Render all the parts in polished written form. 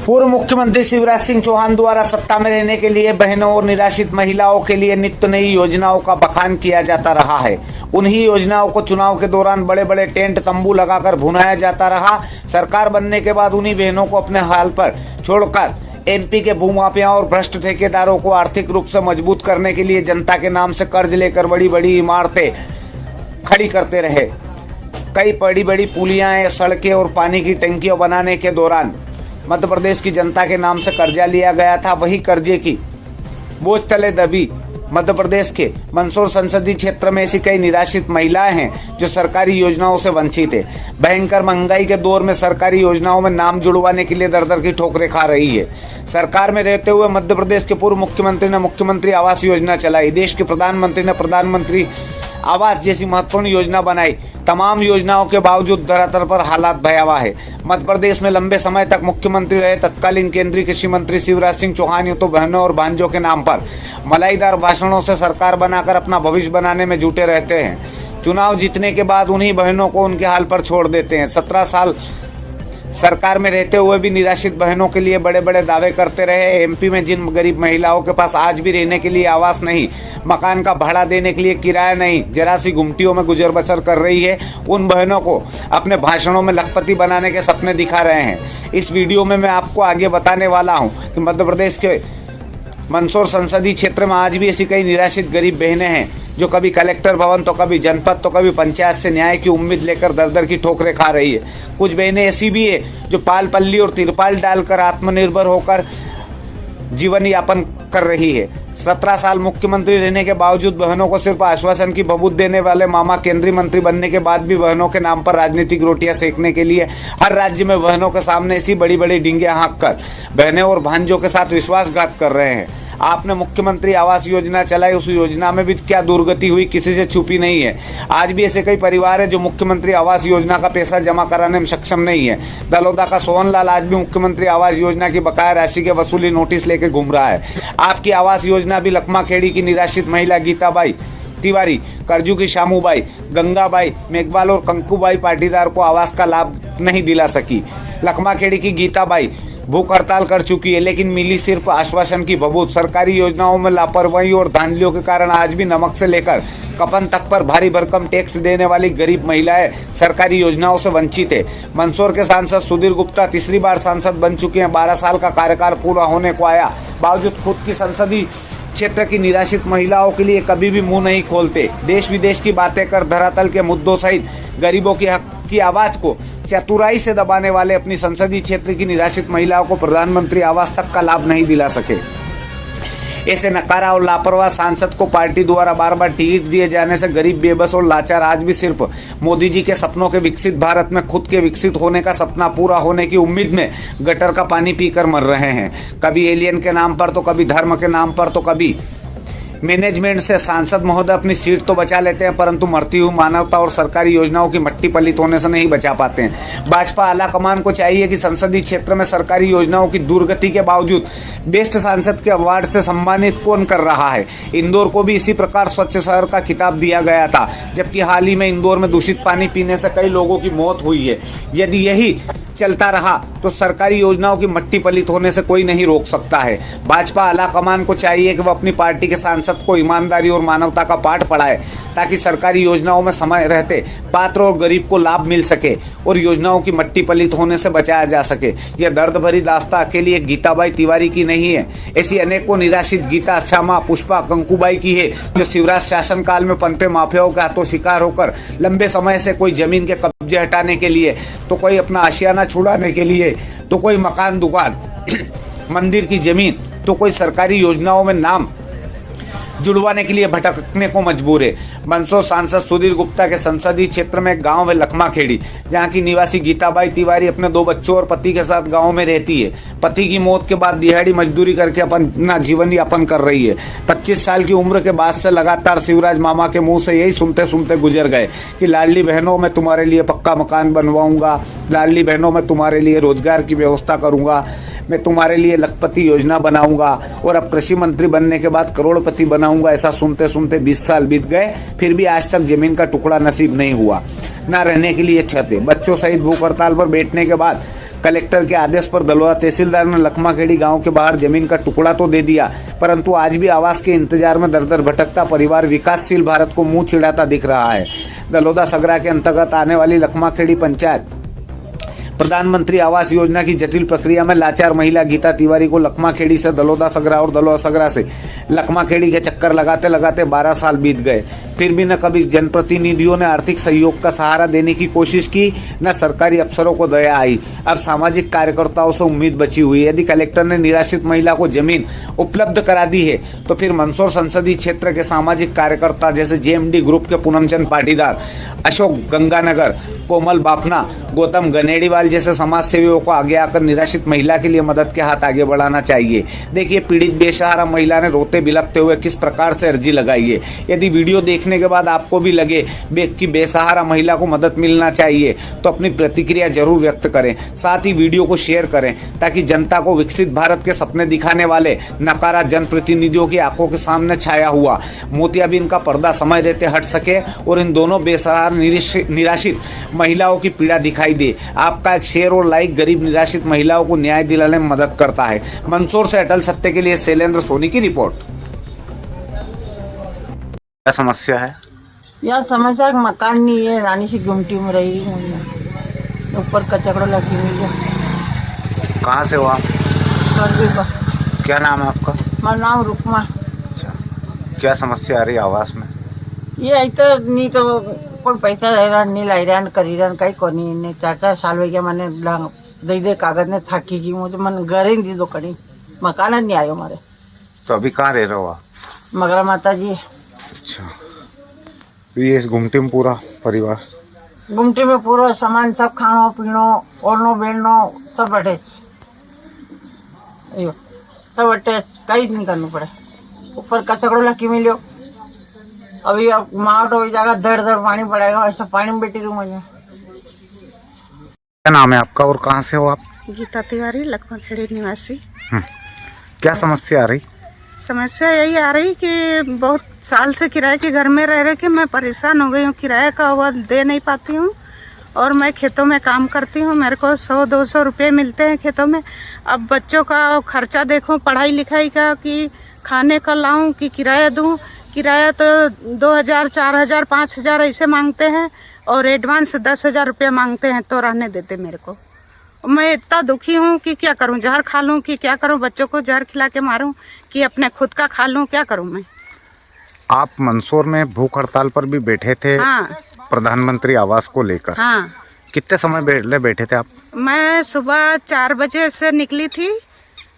पूर्व मुख्यमंत्री शिवराज सिंह चौहान द्वारा सत्ता में रहने के लिए बहनों और निराश्रित महिलाओं के लिए नित्य नई योजनाओं का बखान किया जाता रहा है। उन्हीं योजनाओं को चुनाव के दौरान बड़े बड़े टेंट तंबू लगाकर भुनाया जाता रहा। सरकार बनने के बाद उन्हीं बहनों को अपने हाल पर छोड़कर एमपी के भूमाफियाओं और भ्रष्ट ठेकेदारों को आर्थिक रूप से मजबूत करने के लिए जनता के नाम से कर्ज लेकर बड़ी बड़ी इमारतें खड़ी करते रहे। कई बड़ी बड़ी पुलियां, सड़कें और पानी की टंकियां बनाने के दौरान मध्य प्रदेश की जनता के नाम से कर्जा लिया गया था। वही कर्जे की बोझ तले दबी मध्य प्रदेश के मंदसौर संसदीय क्षेत्र में ऐसी कई निराश्रित महिलाएं हैं जो सरकारी योजनाओं से वंचित है। भयंकर महंगाई के दौर में सरकारी योजनाओं में नाम जुड़वाने के लिए दर दर की ठोकरें खा रही है। सरकार में रहते हुए मध्य प्रदेश के पूर्व मुख्यमंत्री ने मुख्यमंत्री आवास योजना चलाई। देश के प्रधानमंत्री ने प्रधानमंत्री आवास जैसी महत्वपूर्ण योजना बनाई। तमाम योजनाओं के बावजूद धरातल पर हालात भयावह है। मध्य प्रदेश में लंबे समय तक मुख्यमंत्री रहे तत्कालीन केंद्रीय कृषि मंत्री शिवराज सिंह चौहान तो बहनों और भांजों के नाम पर मलाईदार भाषणों से सरकार बनाकर अपना भविष्य बनाने में जुटे रहते हैं। चुनाव जीतने के बाद उन्हीं बहनों को उनके हाल पर छोड़ देते हैं। 17 साल सरकार में रहते हुए भी निराश्रित बहनों के लिए बड़े बड़े दावे करते रहे। एमपी में जिन गरीब महिलाओं के पास आज भी रहने के लिए आवास नहीं, मकान का भाड़ा देने के लिए किराया नहीं, जरा सी गुमटियों में गुजर बसर कर रही है, उन बहनों को अपने भाषणों में लखपति बनाने के सपने दिखा रहे हैं। इस वीडियो में मैं आपको आगे बताने वाला हूं कि मध्य प्रदेश के मंदसौर संसदीय क्षेत्र में आज भी ऐसी कई निराश्रित गरीब बहनें हैं जो कभी कलेक्टर भवन तो कभी जनपद तो कभी पंचायत से न्याय की उम्मीद लेकर दर दर की ठोकरें खा रही है। कुछ बहनें ऐसी भी है जो पाल पल्ली और तिरपाल डालकर आत्मनिर्भर होकर जीवन यापन कर रही है। 17 साल मुख्यमंत्री रहने के बावजूद बहनों को सिर्फ आश्वासन की बबूत देने वाले मामा केंद्रीय मंत्री बनने के बाद भी बहनों के नाम पर राजनीतिक रोटियां सेकने के लिए हर राज्य में बहनों के सामने ऐसी बड़ी बड़ी डींगे हाँक कर बहनें और भांजों के साथ विश्वासघात कर रहे हैं। आपने मुख्यमंत्री आवास योजना चलाई, उस योजना में भी क्या दुर्गति हुई किसी से छुपी नहीं है। आज भी ऐसे कई परिवार है जो मुख्यमंत्री आवास योजना का पैसा जमा कराने में सक्षम नहीं है। दलोदा का सोहनलाल आज भी मुख्यमंत्री आवास योजना की बकाया राशि के वसूली नोटिस लेकर घूम रहा है। आपकी आवास योजना भी लखमा खेड़ी की निराश्रित महिला गीताबाई तिवारी, करजू की शामूबाई, गंगाबाई मेघवाल और कंकूबाई पाटीदार को आवास का लाभ नहीं दिला सकी। लखमा खेड़ी की गीताबाई भूख हड़ताल कर चुकी है लेकिन मिली सिर्फ आश्वासन की बबूत। सरकारी योजनाओं में लापरवाही और धांधलियों के कारण आज भी नमक से लेकर कफन तक पर भारी भरकम टैक्स देने वाली गरीब महिलाएं सरकारी योजनाओं से वंचित है। मंदसौर के सांसद सुधीर गुप्ता तीसरी बार सांसद बन चुके हैं। 12 साल का कार्यकाल पूरा होने को आया, बावजूद खुद की संसदीय क्षेत्र की निराश्रित महिलाओं के लिए कभी भी मुंह नहीं खोलते। देश विदेश की बातें कर धरातल के मुद्दों सहित गरीबों की हक की आवाज को चतुराई से दबाने वाले अपनी संसदीय क्षेत्र की निराश्रित महिलाओं को प्रधानमंत्री आवास तक का लाभ नहीं दिला सके। ऐसे नकारा और लापरवाह सांसद को पार्टी द्वारा बार बार टिकट दिए जाने से गरीब, बेबस और लाचार आज भी सिर्फ मोदी जी के सपनों के विकसित भारत में खुद के विकसित होने का सपना पूरा होने की उम्मीद में गटर का पानी पीकर मर रहे हैं। कभी एलियन के नाम पर तो कभी धर्म के नाम पर तो कभी मैनेजमेंट से सांसद महोदय अपनी सीट तो बचा लेते हैं परंतु मरती हुई मानवता और सरकारी योजनाओं की मट्टी पलित होने से नहीं बचा पाते हैं। भाजपा आला कमान को चाहिए कि संसदीय क्षेत्र में सरकारी योजनाओं की दुर्गति के बावजूद बेस्ट सांसद के अवार्ड से सम्मानित कौन कर रहा है। इंदौर को भी इसी प्रकार स्वच्छ शहर का खिताब दिया गया था, जबकि हाल ही में इंदौर में दूषित पानी पीने से कई लोगों की मौत हुई है। यदि यही चलता रहा तो सरकारी योजनाओं की मट्टी पलित होने से कोई नहीं रोक सकता है। भाजपा आला कमान को चाहिए कि वह अपनी पार्टी के सांसद को ईमानदारी और मानवता का पाठ पढ़ाए ताकि सरकारी योजनाओं में समय रहते पात्र और गरीब को लाभ मिल सके और योजनाओं की मट्टी पलित होने से बचाया जा सके। यह दर्द भरी दास्तां अकेली एक गीताबाई तिवारी की नहीं है, ऐसी अनेकों निराश्रित गीता, श्यामा, पुष्पा, कंकूबाई की है जो शिवराज शासनकाल में पनपे माफियाओं के हाथों शिकार होकर लंबे समय से कोई जमीन के कब्जे हटाने के लिए तो कोई अपना आशियाना छुड़ाने के लिए तो कोई मकान, दुकान, मंदिर की जमीन तो कोई सरकारी योजनाओं में नाम जुड़वाने के लिए भटकने को मजबूर है। मंदसौर सांसद सुधीर गुप्ता के संसदीय क्षेत्र में एक गांव है लखमा खेड़ी, जहां की निवासी गीताबाई तिवारी अपने 2 बच्चों और पति के साथ गांव में रहती है। पति की मौत के बाद दिहाड़ी मजदूरी करके अपना जीवन यापन कर रही है। 25 साल की उम्र के बाद से लगातार शिवराज मामा के मुंह से यही सुनते सुनते गुजर गए कि लाडली बहनों मैं तुम्हारे लिए पक्का मकान बनवाऊंगा, लाडली बहनों मैं तुम्हारे लिए रोजगार की व्यवस्था करूंगा, मैं तुम्हारे लिए लखपति योजना बनाऊंगा और अब कृषि मंत्री बनने के बाद करोड़पति बनाऊंगा। ऐसा सुनते सुनते 20 साल बीत गए, फिर भी आज तक जमीन का टुकड़ा नसीब नहीं हुआ, ना रहने के लिए छत है। बच्चों सहित भूख हड़ताल पर बैठने के बाद कलेक्टर के आदेश पर दलोदा तहसीलदार ने लखमाखेड़ी गांव के बाहर जमीन का टुकड़ा तो दे दिया, परंतु आज भी आवास के इंतजार में दर दर भटकता परिवार विकासशील भारत को मुंह चिढ़ाता दिख रहा है। दलोदा सगरा के अंतर्गत आने वाली लखमाखेड़ी पंचायत प्रधानमंत्री आवास योजना की जटिल प्रक्रिया में लाचार महिला गीता तिवारी को लखमाखेड़ी से दलोदा सगरा और दलोदा सगरा से लखमाखेड़ी के चक्कर लगाते लगाते 12 साल बीत गए, फिर भी न कभी जनप्रतिनिधियों ने आर्थिक सहयोग का सहारा देने की कोशिश की, न सरकारी अफसरों को दया आई। अब सामाजिक कार्यकर्ताओं से उम्मीद बची हुई है। यदि कलेक्टर ने निराश्रित महिला को जमीन उपलब्ध करा दी है तो फिर मंदसौर संसदीय क्षेत्र के सामाजिक कार्यकर्ता जैसे जेएमडी ग्रुप के पूनमचंद पाटीदार, अशोक गंगानगर, कोमल बाफना, गौतम गनेड़ीवाल जैसे समाज सेवियों को आगे आकर निराश्रित महिला के लिए मदद के हाथ आगे बढ़ाना चाहिए। देखिए पीड़ित बेसहारा महिला ने रोते बिलखते हुए किस प्रकार से अर्जी लगाई है। यदि वीडियो देखने के बाद आपको भी लगे कि बेसहारा महिला को मदद मिलना चाहिए तो अपनी प्रतिक्रिया जरूर व्यक्त करें, साथ ही वीडियो को शेयर करें ताकि जनता को विकसित भारत के सपने दिखाने वाले नकारा जनप्रतिनिधियों की आंखों के सामने छाया हुआ मोतियाबिंद का पर्दा समय रहते हट सके और इन दोनों बेसहारा निराश्रित महिलाओं की पीड़ा दिखाई दे। आपका एक शेयर और लाइक गरीब निराश्रित महिलाओं को न्याय दिलाने में मदद करता है। मंदसौर से अटल सत्य के लिए शैलेंद्र सोनी की रिपोर्ट। क्या समस्या है? यार समस्या मकान नहीं है, रानी सी गुमटी में रही हूँ, ऊपर कचकड़ो लगी हुई है। कहाँ से हो आप? का। क्या नाम है आपका? मेरा नाम रुकमा। अच्छा, क्या समस्या आ रही है आवास में? ये ऐसा नहीं तो कोई पैसा रह नहीं लाई रहा करी रहा कहीं को नहीं 4-4 साल हो गया मैंने दे दे कागज ने थाकी की मुझे मन घर ही दी दो कड़ी मकान नहीं आयो हमारे। तो अभी कहाँ रह रहे हो आप? मगरा माता जी। अच्छा, तो ये इस गुमटी में पूरा परिवार? गुमटी में पूरा सामान सब खानो पीनो ओढ़नो बेड़नो सब बटे सब बटे कहीं नहीं करना पड़े। ऊपर कचकड़ो लकी मिलो अभी अब माउट हो जाएगा, दर दर पानी पड़ेगा, ऐसा पानी में बैठी रहूँ मुझे। क्या नाम है आपका और कहाँ से हो आप? गीता तिवारी, लखमाखेड़ी निवासी। क्या समस्या आ रही? समस्या यही आ रही कि बहुत साल से किराए के घर में रह रहे कि मैं परेशान हो गई हूँ, किराए का वो दे नहीं पाती हूँ और मैं खेतों में काम करती हूँ, मेरे को 100-200 रुपये मिलते हैं खेतों में। अब बच्चों का खर्चा देखो, पढ़ाई लिखाई का कि खाने का लाऊं कि किराया दूं। किराया तो 2000, 4000, 5000 ऐसे मांगते हैं और एडवांस 10,000 रुपये मांगते हैं तो रहने देते मेरे को। मैं इतना दुखी हूँ कि क्या करूँ, जहर खा लूँ कि क्या करूँ, बच्चों को जहर खिला के मारूँ कि अपने खुद का खा लूँ, क्या करूँ मैं। आप मंदसौर में भूख हड़ताल पर भी बैठे थे? हाँ, प्रधानमंत्री आवास को लेकर। हाँ। कितने समय बैठे थे आप? मैं सुबह 4 बजे से निकली थी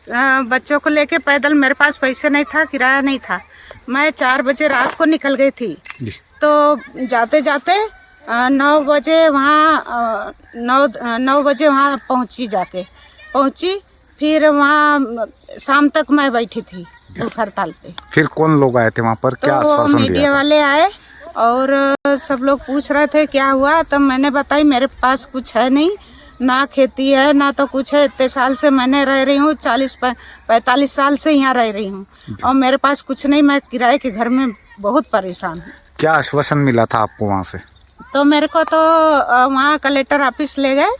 बच्चों को लेके पैदल, मेरे पास पैसे नहीं था, किराया नहीं था। मैं 4 बजे रात को निकल गई थी तो जाते जाते 9 बजे वहाँ 9 बजे वहाँ पहुँची फिर वहाँ शाम तक मैं बैठी थी भूख हड़ताल पे। फिर कौन लोग आए थे वहाँ पर? क्या तो आश्वासन दिया? मीडिया वाले आए और सब लोग पूछ रहे थे क्या हुआ, तब मैंने बताई मेरे पास कुछ है नहीं, ना खेती है ना तो कुछ है। इतने साल से मैंने रह रही हूँ, 40-45 साल से यहाँ रह रही हूँ और मेरे पास कुछ नहीं, मैं किराए के घर में बहुत परेशान हूँ। क्या आश्वासन मिला था आपको वहाँ से? तो मेरे को तो वहाँ कलेक्टर ऑफिस ले गए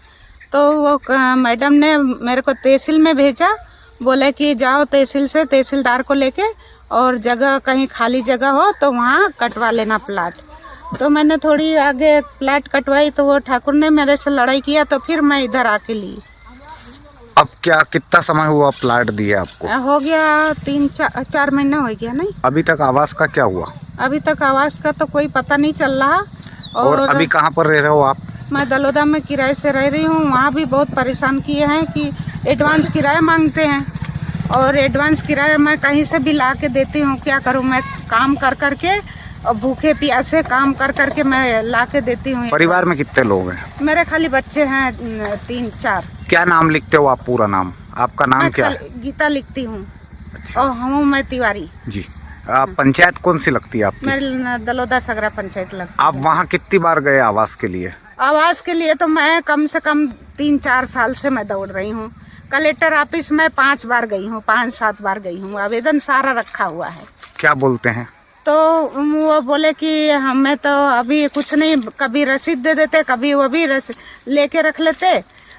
तो वो मैडम ने मेरे को तहसील में भेजा, बोले कि जाओ तहसील से तहसीलदार को लेके और जगह कहीं खाली जगह हो तो वहाँ कटवा लेना प्लाट। तो मैंने थोड़ी आगे प्लाट कटवाई तो वो ठाकुर ने मेरे से लड़ाई किया तो फिर मैं इधर आके ली। अब क्या कितना समय हुआ प्लाट दिया आपको? हो गया 3-4 महीना हो गया। नहीं, अभी तक आवास का क्या हुआ? अभी तक आवास का तो कोई पता नहीं चल रहा। और अभी कहाँ पर रह रहे हो आप? मैं दलोदा में किराए से रह रही हूँ। वहाँ भी बहुत परेशान किए हैं कि एडवांस किराया मांगते हैं और एडवांस किराया मैं कहीं से भी ला के देती हूँ। क्या करूँ, मैं काम कर करके और भूखे प्यासे काम कर करके मैं ला के देती हूँ। परिवार में कितने लोग हैं? मेरे खाली बच्चे हैं 3-4। क्या नाम लिखते हो आप? पूरा नाम आपका नाम क्या है? गीता लिखती हूँ। अच्छा। और हूँ मैं तिवारी जी। पंचायत कौन सी लगती है आपकी? मेरे दलोदा सगरा पंचायत लगती है। आप वहाँ कितनी बार गए आवास के लिए? आवास के लिए तो मैं कम से कम 3-4 साल से मैं दौड़ रही हूँ। कलेक्टर ऑफिस में 5 बार गई हूँ, 5-7 बार गई हूँ। आवेदन सारा रखा हुआ है। क्या बोलते हैं? तो वो बोले कि हमें तो अभी कुछ नहीं, कभी रसीद दे देते, कभी वो भी लेके रख लेते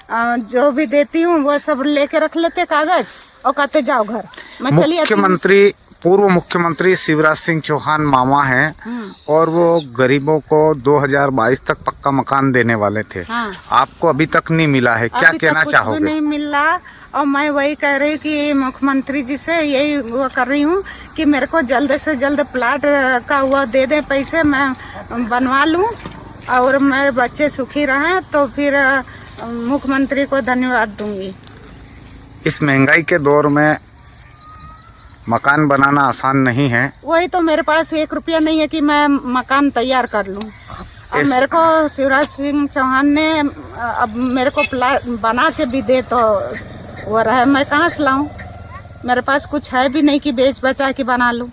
जो भी देती हूँ वो सब लेके रख लेते कागज और कहते जाओ घर, मैं चली आती हूँ। मुख्यमंत्री, पूर्व मुख्यमंत्री शिवराज सिंह चौहान मामा हैं और वो गरीबों को 2022 तक पक्का मकान देने वाले थे। हाँ। आपको अभी तक नहीं मिला है, क्या अभी कहना तक कुछ चाहोगे? भी नहीं मिल रहा और मैं वही कह रही कि मुख्यमंत्री जी से यही वो कर रही हूँ कि मेरे को जल्द से जल्द प्लाट का वो दे दे पैसे, मैं बनवा लूँ और मेरे बच्चे सुखी रहें, तो फिर मुख्यमंत्री को धन्यवाद दूंगी। इस महंगाई के दौर में मकान बनाना आसान नहीं है। वही तो, मेरे पास 1 रुपया नहीं है कि मैं मकान तैयार कर लूं। और मेरे को शिवराज सिंह चौहान ने अब मेरे को प्लाट बना के भी दे तो वो रहे, मैं कहाँ से लाऊं? मेरे पास कुछ है भी नहीं कि बेच बचा के बना लूं।